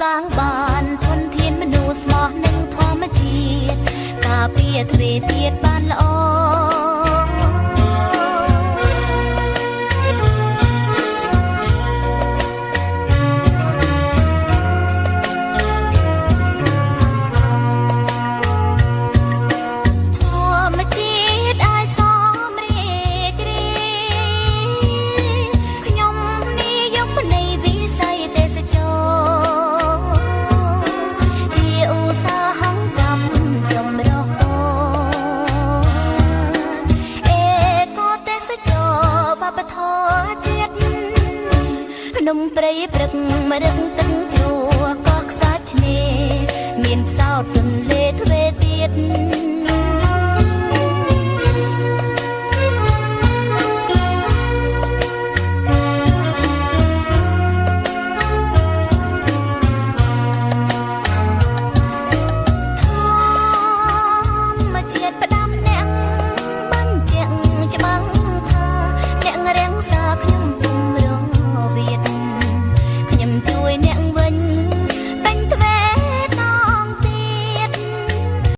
សាងបានធនធានមនុស្សស្មោះនឹងធម្មជាតិការពារទ្វេទៀតបានល្អភ្នំព្រៃព្រឹកម្រឹងទឹកជ្រោះកោះខ្សាច់ឆ្នេរមានផ្សោតទន្លេទ្វេទៀត